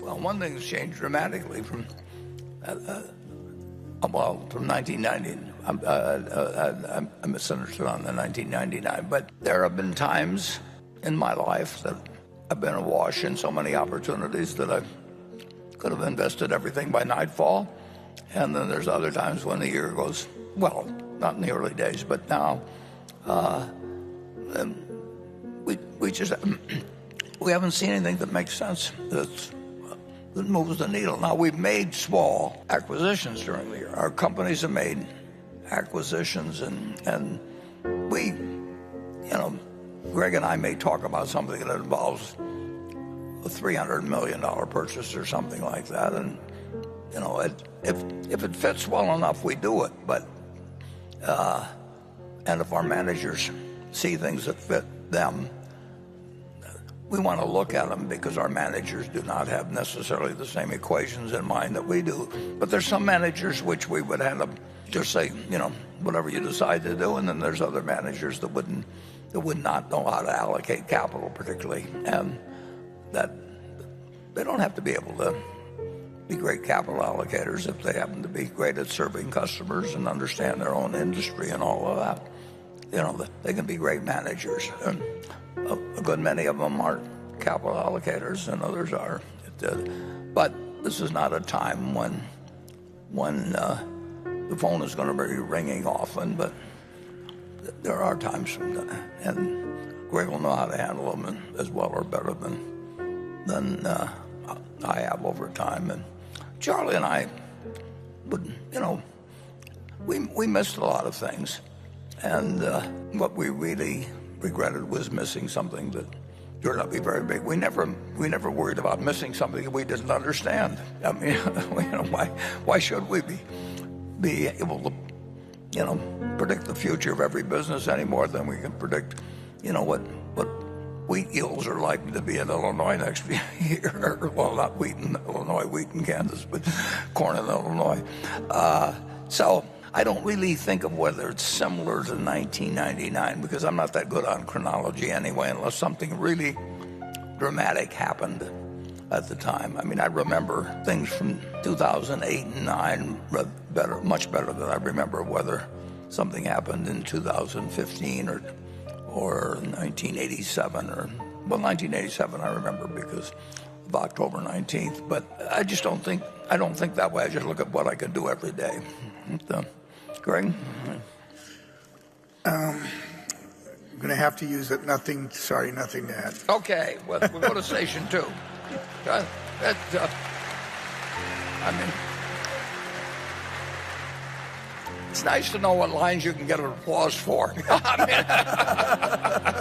Well, one thing's changed dramatically from 1990. I misunderstood on the 1999, but there have been times in my life that I've been awash in so many opportunities that I could have invested everything by nightfall. And then there's other times when the year goes, well, not in the early days, but now we haven't seen anything that makes sense that moves the needle. Now, we've made small acquisitions during the year. Our companies have made acquisitions, and we, Greg and I may talk about something that involves a $300 million purchase or something like that, and if it fits well enough, we do it. But and if our managers see things that fit them, we want to look at them, because our managers do not have necessarily the same equations in mind that we do. But there's some managers which we would end up just say, whatever you decide to do, and then there's other managers that would not know how to allocate capital particularly, and that they don't have to be able to be great capital allocators if they happen to be great at serving customers and understand their own industry and all of that. They can be great managers. And a good many of them aren't capital allocators, and others are. But this is not a time when the phone is going to be ringing often, but there are times, and Greg will know how to handle them as well or better than I have over time. And Charlie and I we missed a lot of things, and what we really regretted was missing something that turned out to be very big. We never worried about missing something that we didn't understand. I mean, why should we be able to predict the future of every business any more than we can predict what wheat yields are likely to be in Illinois next year? Well, not wheat in Illinois, wheat in Kansas, but corn in Illinois. So I don't really think of whether it's similar to 1999, because I'm not that good on chronology anyway, unless something really dramatic happened at the time. I mean, I remember things from 2008 and 9 much better than I remember whether something happened in 2015 or 1987 or 1987 I remember because of October 19th. But I don't think that way. I just look at what I can do every day. Greg? I'm going to have to use it. Nothing to add. Okay, well, we'll go to station 2. I mean, it's nice to know what lines you can get applause for. I mean,